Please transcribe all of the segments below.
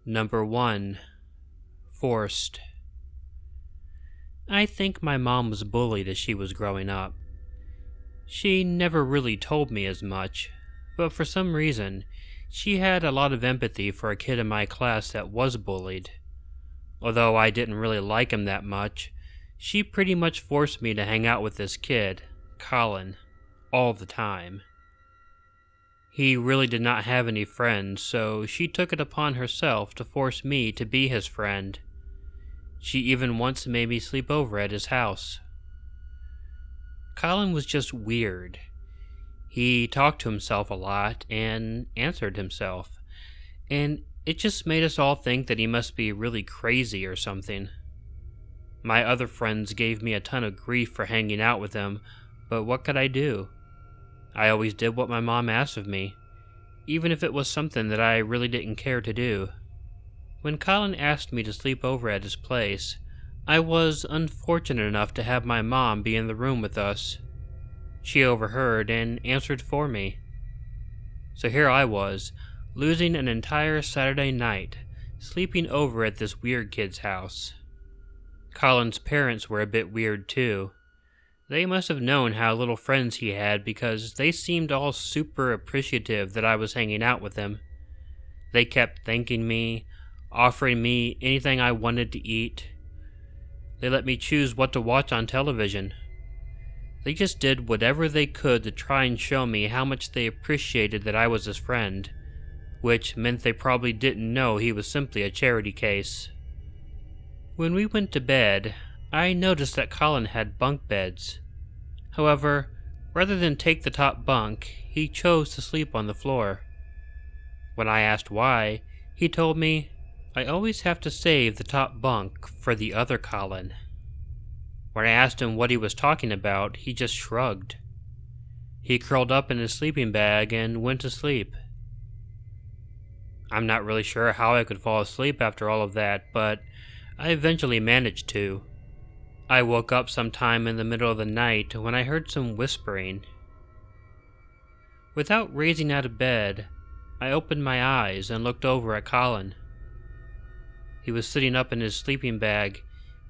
Number 1. Forced. I think my mom was bullied as she was growing up. She never really told me as much, but for some reason, she had a lot of empathy for a kid in my class that was bullied. Although I didn't really like him that much, she pretty much forced me to hang out with this kid, Colin, all the time. He really did not have any friends, so she took it upon herself to force me to be his friend. She even once made me sleep over at his house. Colin was just weird. He talked to himself a lot and answered himself, and it just made us all think that he must be really crazy or something. My other friends gave me a ton of grief for hanging out with him, but what could I do? I always did what my mom asked of me, even if it was something that I really didn't care to do. When Colin asked me to sleep over at his place, I was unfortunate enough to have my mom be in the room with us. She overheard and answered for me. So here I was, losing an entire Saturday night, sleeping over at this weird kid's house. Colin's parents were a bit weird too. They must have known how little friends he had because they seemed all super appreciative that I was hanging out with him. They kept thanking me, offering me anything I wanted to eat. They let me choose what to watch on television. They just did whatever they could to try and show me how much they appreciated that I was his friend, which meant they probably didn't know he was simply a charity case. When we went to bed, I noticed that Colin had bunk beds. However, rather than take the top bunk, he chose to sleep on the floor. When I asked why, he told me, "I always have to save the top bunk for the other Colin." When I asked him what he was talking about, he just shrugged. He curled up in his sleeping bag and went to sleep. I'm not really sure how I could fall asleep after all of that, but I eventually managed to. I woke up sometime in the middle of the night when I heard some whispering. Without raising out of bed, I opened my eyes and looked over at Colin. He was sitting up in his sleeping bag,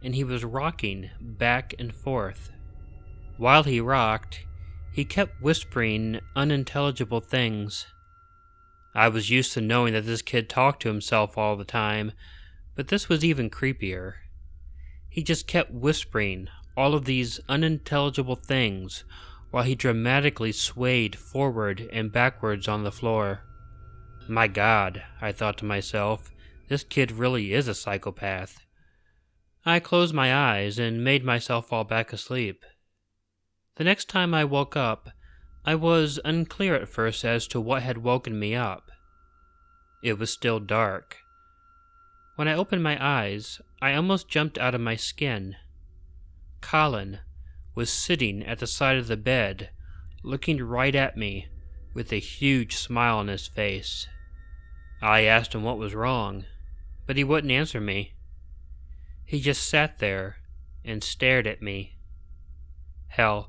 and he was rocking back and forth. While he rocked, he kept whispering unintelligible things. I was used to knowing that this kid talked to himself all the time, but this was even creepier. He just kept whispering all of these unintelligible things while he dramatically swayed forward and backwards on the floor. My God, I thought to myself, this kid really is a psychopath. I closed my eyes and made myself fall back asleep. The next time I woke up, I was unclear at first as to what had woken me up. It was still dark. When I opened my eyes, I almost jumped out of my skin. Colin was sitting at the side of the bed, looking right at me with a huge smile on his face. I asked him what was wrong, but he wouldn't answer me. He just sat there and stared at me. Hell,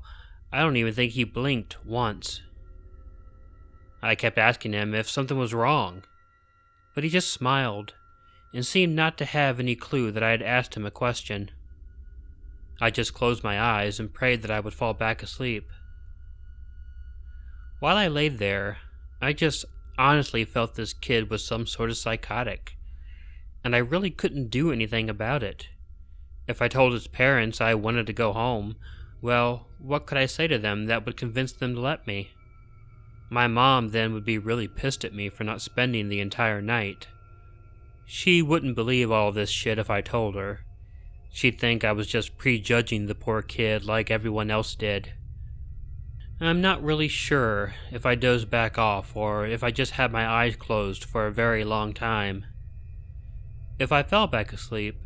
I don't even think he blinked once. I kept asking him if something was wrong, but he just smiled and seemed not to have any clue that I had asked him a question. I just closed my eyes and prayed that I would fall back asleep. While I lay there, I just honestly felt this kid was some sort of psychotic, and I really couldn't do anything about it. If I told his parents I wanted to go home, well, what could I say to them that would convince them to let me? My mom then would be really pissed at me for not spending the entire night. She wouldn't believe all this shit if I told her. She'd think I was just prejudging the poor kid like everyone else did. I'm not really sure if I dozed back off or if I just had my eyes closed for a very long time. If I fell back asleep,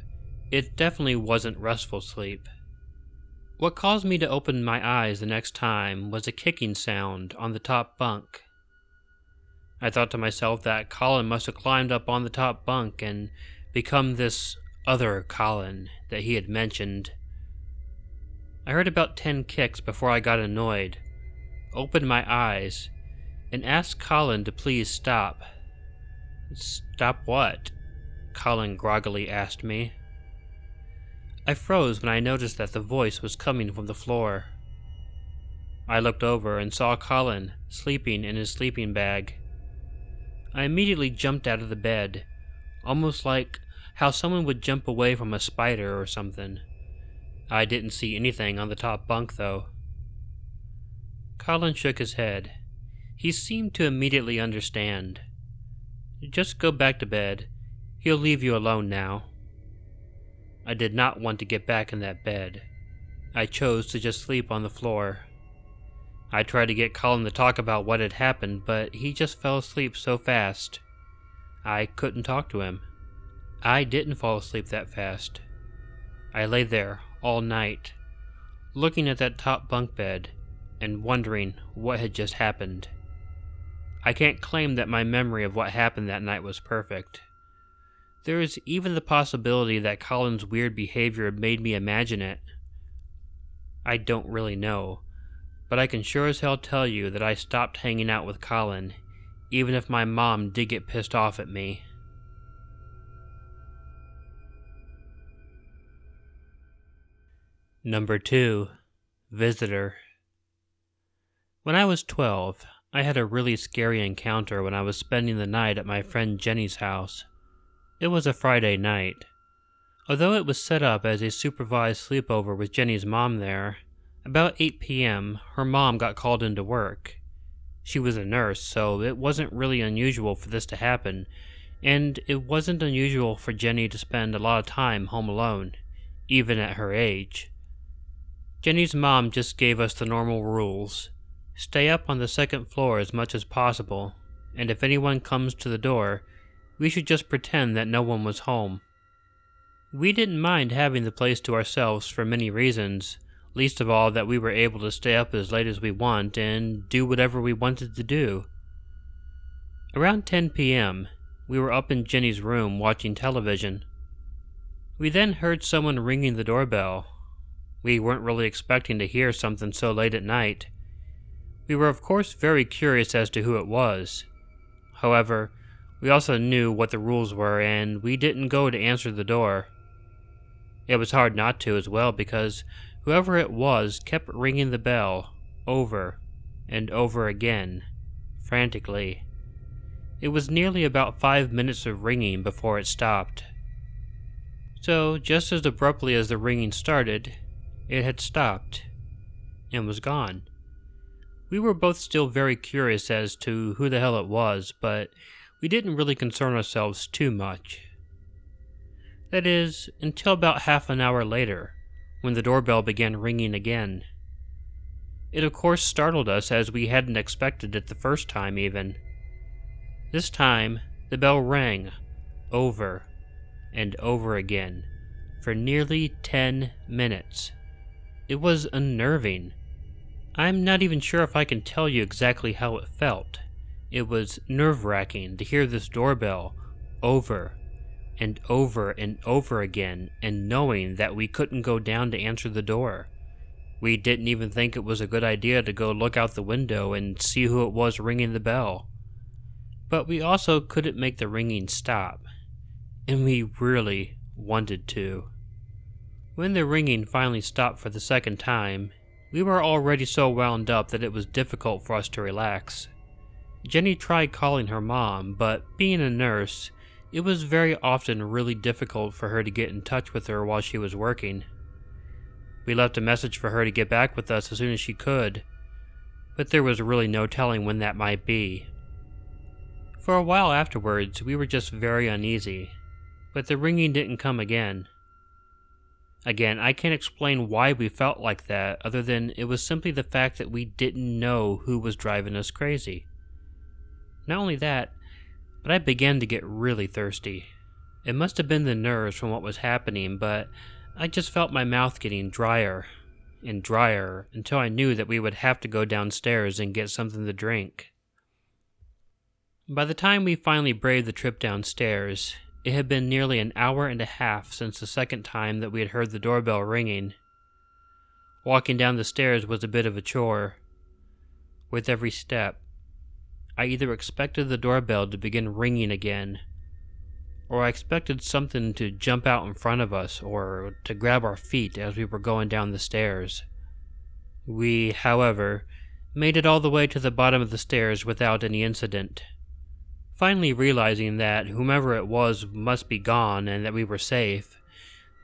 it definitely wasn't restful sleep. What caused me to open my eyes the next time was a kicking sound on the top bunk. I thought to myself that Colin must have climbed up on the top bunk and become this other Colin that he had mentioned. I heard about 10 kicks before I got annoyed, opened my eyes, and asked Colin to please stop. Stop what? Colin groggily asked me. I froze when I noticed that the voice was coming from the floor. I looked over and saw Colin sleeping in his sleeping bag. I immediately jumped out of the bed, almost like how someone would jump away from a spider or something. I didn't see anything on the top bunk, though. Colin shook his head. He seemed to immediately understand. Just go back to bed. He'll leave you alone now. I did not want to get back in that bed. I chose to just sleep on the floor. I tried to get Colin to talk about what had happened, but he just fell asleep so fast. I couldn't talk to him. I didn't fall asleep that fast. I lay there all night, looking at that top bunk bed and wondering what had just happened. I can't claim that my memory of what happened that night was perfect. There is even the possibility that Colin's weird behavior made me imagine it. I don't really know, but I can sure as hell tell you that I stopped hanging out with Colin, even if my mom did get pissed off at me. Number 2. Visitor. When I was 12, I had a really scary encounter when I was spending the night at my friend Jenny's house. It was a Friday night. Although it was set up as a supervised sleepover with Jenny's mom there, about 8 p.m., her mom got called into work. She was a nurse, so it wasn't really unusual for this to happen, and it wasn't unusual for Jenny to spend a lot of time home alone, even at her age. Jenny's mom just gave us the normal rules. Stay up on the second floor as much as possible, and if anyone comes to the door, we should just pretend that no one was home. We didn't mind having the place to ourselves for many reasons, least of all that we were able to stay up as late as we want and do whatever we wanted to do. Around 10 p.m., we were up in Jenny's room watching television. We then heard someone ringing the doorbell. We weren't really expecting to hear something so late at night. We were of course very curious as to who it was. However, we also knew what the rules were, and we didn't go to answer the door. It was hard not to as well, because whoever it was kept ringing the bell over and over again, frantically. It was nearly about 5 minutes of ringing before it stopped. So, just as abruptly as the ringing started, it had stopped and was gone. We were both still very curious as to who the hell it was, but we didn't really concern ourselves too much. That is, until about half an hour later, when the doorbell began ringing again. It of course startled us, as we hadn't expected it the first time even. This time, the bell rang over and over again for nearly 10 minutes. It was unnerving. I'm not even sure if I can tell you exactly how it felt. It was nerve-wracking to hear this doorbell over and over and over again, and knowing that we couldn't go down to answer the door. We didn't even think it was a good idea to go look out the window and see who it was ringing the bell. But we also couldn't make the ringing stop, and we really wanted to. When the ringing finally stopped for the second time, we were already so wound up that it was difficult for us to relax. Jenny tried calling her mom, but being a nurse, it was very often really difficult for her to get in touch with her while she was working. We left a message for her to get back with us as soon as she could, but there was really no telling when that might be. For a while afterwards, we were just very uneasy, but the ringing didn't come again. Again, I can't explain why we felt like that, other than it was simply the fact that we didn't know who was driving us crazy. Not only that, but I began to get really thirsty. It must have been the nerves from what was happening, but I just felt my mouth getting drier and drier until I knew that we would have to go downstairs and get something to drink. By the time we finally braved the trip downstairs, it had been nearly an hour and a half since the second time that we had heard the doorbell ringing. Walking down the stairs was a bit of a chore. With every step, I either expected the doorbell to begin ringing again, or I expected something to jump out in front of us or to grab our feet as we were going down the stairs. We, however, made it all the way to the bottom of the stairs without any incident. Finally realizing that whomever it was must be gone and that we were safe,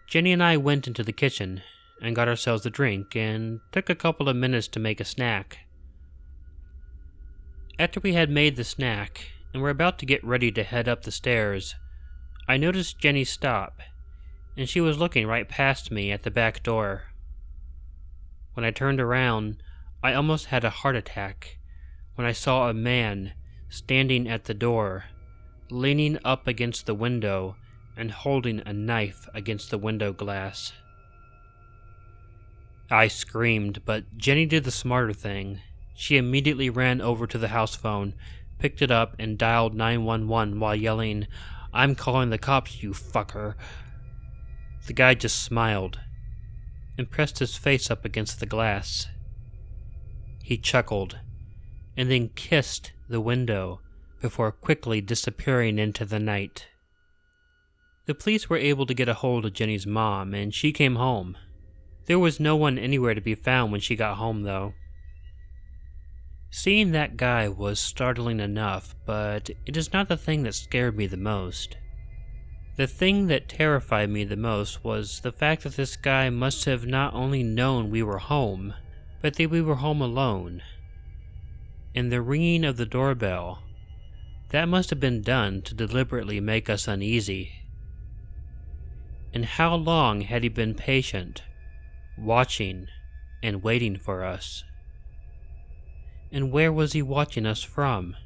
Jenny and I went into the kitchen and got ourselves a drink and took a couple of minutes to make a snack. After we had made the snack and were about to get ready to head up the stairs, I noticed Jenny stop, and she was looking right past me at the back door. When I turned around, I almost had a heart attack when I saw a man standing at the door, leaning up against the window and holding a knife against the window glass. I screamed, but Jenny did the smarter thing. She immediately ran over to the house phone, picked it up, and dialed 911 while yelling, "I'm calling the cops, you fucker." The guy just smiled and pressed his face up against the glass. He chuckled and then kissed the window before quickly disappearing into the night. The police were able to get a hold of Jenny's mom, and she came home. There was no one anywhere to be found when she got home, though. Seeing that guy was startling enough, but it is not the thing that scared me the most. The thing that terrified me the most was the fact that this guy must have not only known we were home, but that we were home alone. And the ringing of the doorbell, that must have been done to deliberately make us uneasy. And how long had he been patient, watching and waiting for us? And where was he watching us from?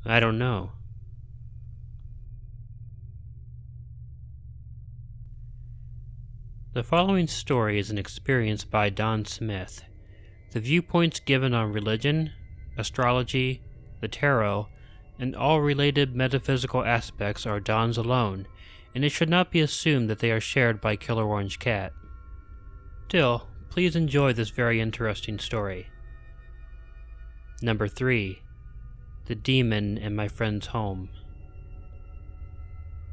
I don't know. The following story is an experience by Don Smith. The viewpoints given on religion, astrology, the tarot, and all related metaphysical aspects are Don's alone, and it should not be assumed that they are shared by Killer Orange Cat. Still, please enjoy this very interesting story. Number 3. The Demon in My Friend's Home.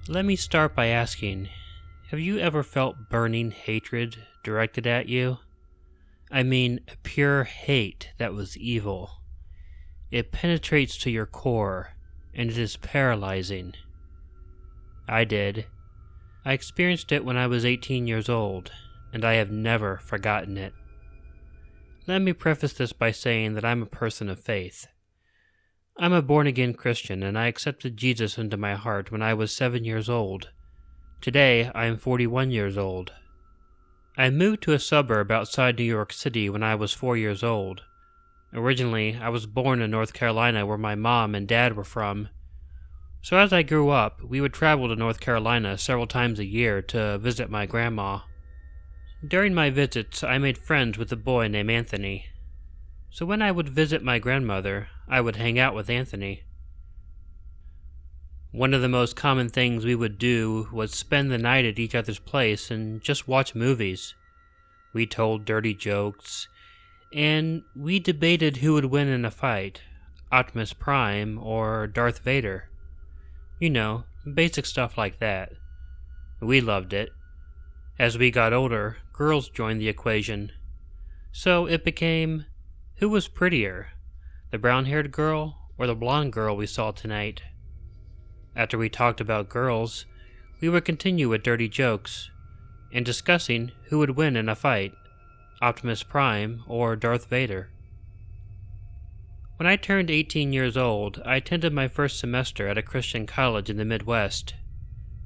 Let me start by asking, have you ever felt burning hatred directed at you? I mean, a pure hate that was evil. It penetrates to your core, and it is paralyzing. I did. I experienced it when I was 18 years old, and I have never forgotten it. Let me preface this by saying that I'm a person of faith. I'm a born-again Christian, and I accepted Jesus into my heart when I was 7 years old. Today, I am 41 years old. I moved to a suburb outside New York City when I was 4 years old. Originally, I was born in North Carolina, where my mom and dad were from. So as I grew up, we would travel to North Carolina several times a year to visit my grandma. During my visits, I made friends with a boy named Anthony. So when I would visit my grandmother, I would hang out with Anthony. One of the most common things we would do was spend the night at each other's place and just watch movies. We told dirty jokes, and we debated who would win in a fight, Optimus Prime or Darth Vader. You know, basic stuff like that. We loved it. As we got older, girls joined the equation. So it became, who was prettier, the brown-haired girl or the blonde girl we saw tonight? After we talked about girls, we would continue with dirty jokes and discussing who would win in a fight, Optimus Prime or Darth Vader. When I turned 18 years old, I attended my first semester at a Christian college in the Midwest.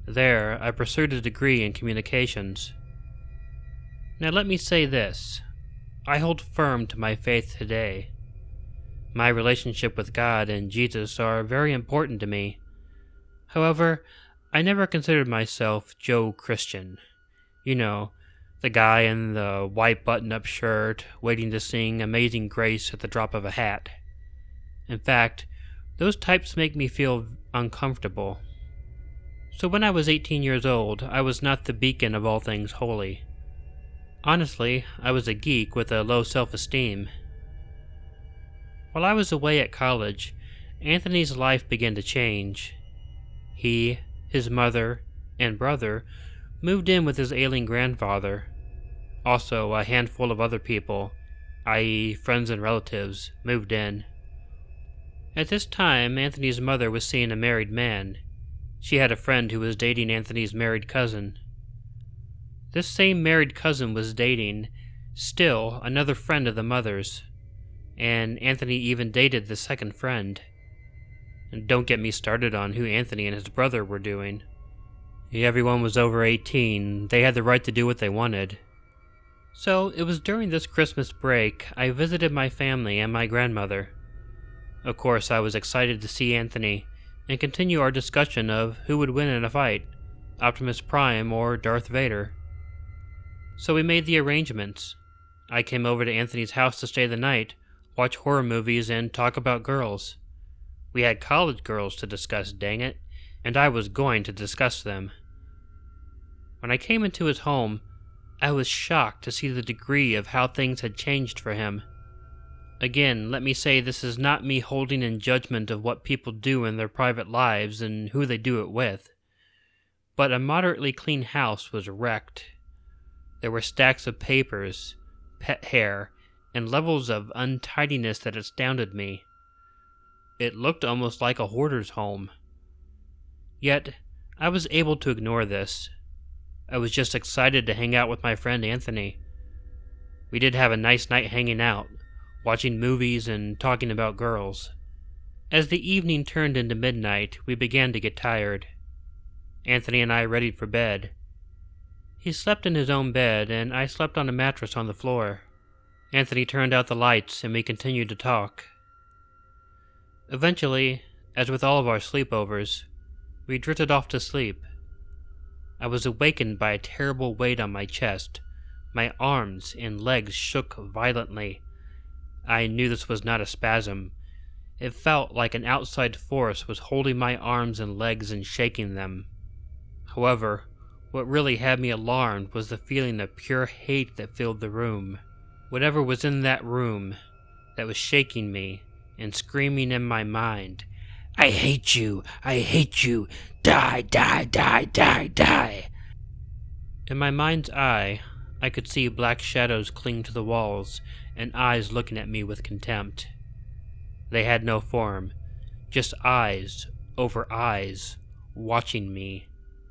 There, I pursued a degree in communications. Now let me say this, I hold firm to my faith today. My relationship with God and Jesus are very important to me. However, I never considered myself Joe Christian. You know, the guy in the white button-up shirt, waiting to sing Amazing Grace at the drop of a hat. In fact, those types make me feel uncomfortable. So when I was 18 years old, I was not the beacon of all things holy. Honestly, I was a geek with a low self-esteem. While I was away at college, Anthony's life began to change. He, his mother, and brother moved in with his ailing grandfather. Also, a handful of other people, i.e., friends and relatives, moved in. At this time, Anthony's mother was seeing a married man. She had a friend who was dating Anthony's married cousin. This same married cousin was dating, still, another friend of the mother's, and Anthony even dated the second friend. And don't get me started on who Anthony and his brother were doing. Everyone was over 18, they had the right to do what they wanted. So, it was during this Christmas break I visited my family and my grandmother. Of course, I was excited to see Anthony and continue our discussion of who would win in a fight, Optimus Prime or Darth Vader. So we made the arrangements. I came over to Anthony's house to stay the night, watch horror movies, and talk about girls. We had college girls to discuss, dang it, and I was going to discuss them. When I came into his home, I was shocked to see the degree of how things had changed for him. Again, let me say this is not me holding in judgment of what people do in their private lives and who they do it with. But a moderately clean house was wrecked. There were stacks of papers, pet hair, and levels of untidiness that astounded me. It looked almost like a hoarder's home. Yet, I was able to ignore this. I was just excited to hang out with my friend Anthony. We did have a nice night hanging out, watching movies and talking about girls. As the evening turned into midnight, we began to get tired. Anthony and I readied for bed. He slept in his own bed, and I slept on a mattress on the floor. Anthony turned out the lights, and we continued to talk. Eventually, as with all of our sleepovers, we drifted off to sleep. I was awakened by a terrible weight on my chest. My arms and legs shook violently. I knew this was not a spasm. It felt like an outside force was holding my arms and legs and shaking them. However, what really had me alarmed was the feeling of pure hate that filled the room. Whatever was in that room that was shaking me and screaming in my mind, "I hate you! I hate you! Die, die, die, die, die!" In my mind's eye, I could see black shadows cling to the walls and eyes looking at me with contempt. They had no form, just eyes over eyes, watching me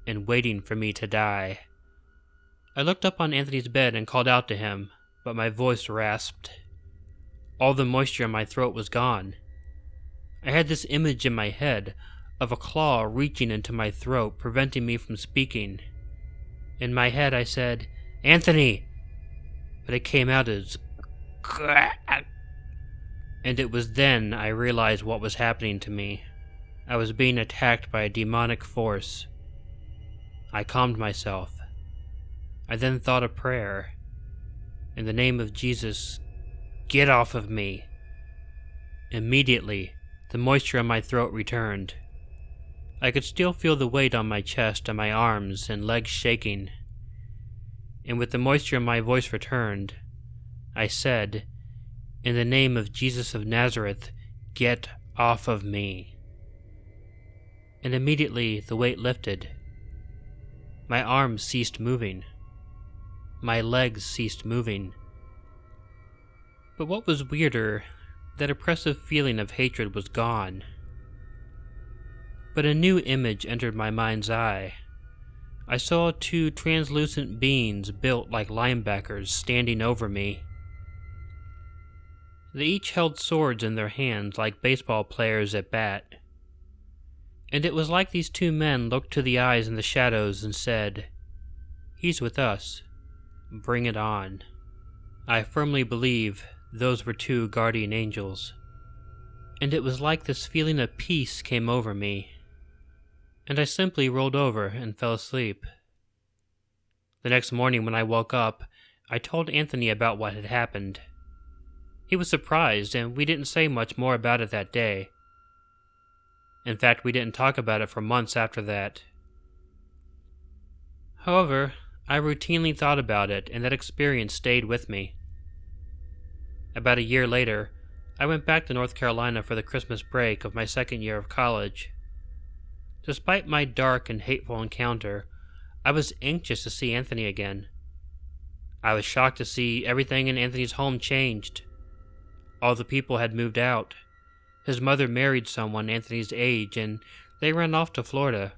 and waiting for me to die. I looked up on Anthony's bed and called out to him, but my voice rasped. All the moisture in my throat was gone. I had this image in my head of a claw reaching into my throat, preventing me from speaking. In my head I said, "Anthony!" But it came out as and it was then I realized what was happening to me. I was being attacked by a demonic force. I calmed myself. I then thought a prayer. In the name of Jesus, get off of me. Immediately, the moisture in my throat returned. I could still feel the weight on my chest and my arms and legs shaking. And with the moisture in my voice returned, I said, "In the name of Jesus of Nazareth, get off of me." And immediately the weight lifted. My arms ceased moving. My legs ceased moving. But what was weirder, that oppressive feeling of hatred was gone. But a new image entered my mind's eye. I saw two translucent beings built like linebackers standing over me. They each held swords in their hands like baseball players at bat. And it was like these two men looked to the eyes in the shadows and said, "He's with us. Bring it on." I firmly believe those were two guardian angels. And it was like this feeling of peace came over me. And I simply rolled over and fell asleep. The next morning when I woke up, I told Anthony about what had happened. He was surprised, and we didn't say much more about it that day. In fact, we didn't talk about it for months after that. However, I routinely thought about it, and that experience stayed with me. About a year later, I went back to North Carolina for the Christmas break of my second year of college. Despite my dark and hateful encounter, I was anxious to see Anthony again. I was shocked to see everything in Anthony's home changed. All the people had moved out. His mother married someone Anthony's age, and they ran off to Florida.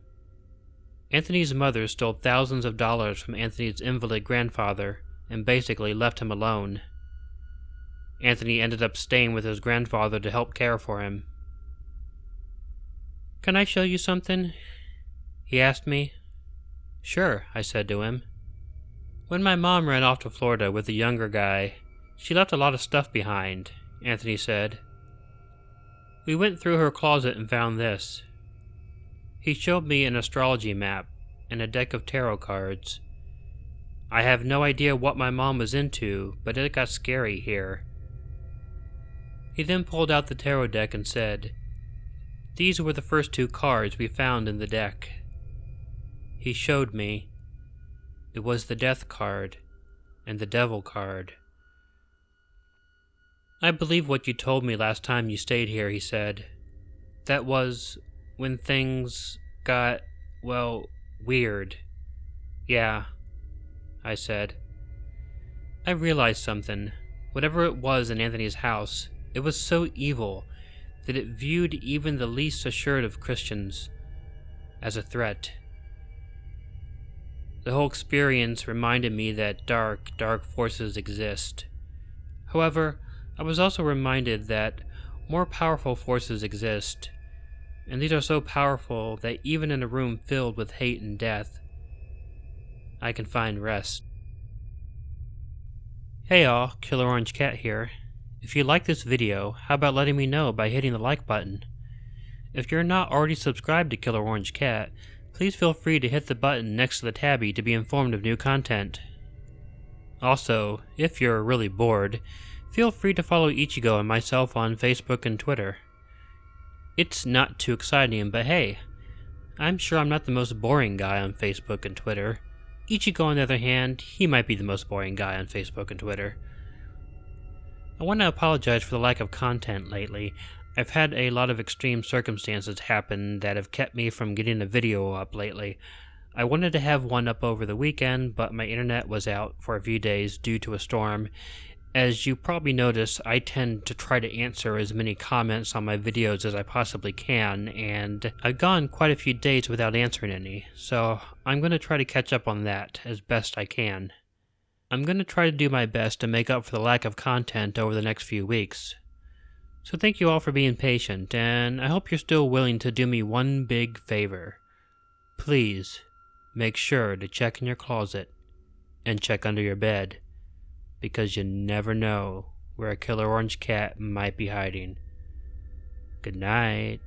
Anthony's mother stole thousands of dollars from Anthony's invalid grandfather and basically left him alone. Anthony ended up staying with his grandfather to help care for him. "Can I show you something?" he asked me. "Sure," I said to him. "When my mom ran off to Florida with the younger guy, she left a lot of stuff behind," Anthony said. "We went through her closet and found this." He showed me an astrology map and a deck of tarot cards. I have no idea what my mom was into, but it got scary here. He then pulled out the tarot deck and said, "These were the first two cards we found in the deck." He showed me. It was the Death card and the Devil card. "I believe what you told me last time you stayed here," he said. "That was when things got, well, weird." "Yeah," I said. I realized something. Whatever it was in Anthony's house, it was so evil that it viewed even the least assured of Christians as a threat. The whole experience reminded me that dark forces exist. However, I was also reminded that more powerful forces exist, and these are so powerful that even in a room filled with hate and death, I can find rest. Hey all, Killer Orange Cat here. If you like this video, how about letting me know by hitting the like button? If you're not already subscribed to Killer Orange Cat, please feel free to hit the button next to the tabby to be informed of new content. Also, if you're really bored, feel free to follow Ichigo and myself on Facebook and Twitter. It's not too exciting, but hey, I'm sure I'm not the most boring guy on Facebook and Twitter. Ichigo, on the other hand, he might be the most boring guy on Facebook and Twitter. I want to apologize for the lack of content lately. I've had a lot of extreme circumstances happen that have kept me from getting a video up lately. I wanted to have one up over the weekend, but my internet was out for a few days due to a storm. As you probably noticed, I tend to try to answer as many comments on my videos as I possibly can, and I've gone quite a few days without answering any, so I'm going to try to catch up on that as best I can. I'm going to try to do my best to make up for the lack of content over the next few weeks. So thank you all for being patient, and I hope you're still willing to do me one big favor. Please, make sure to check in your closet and check under your bed, because you never know where a Killer Orange Cat might be hiding. Good night.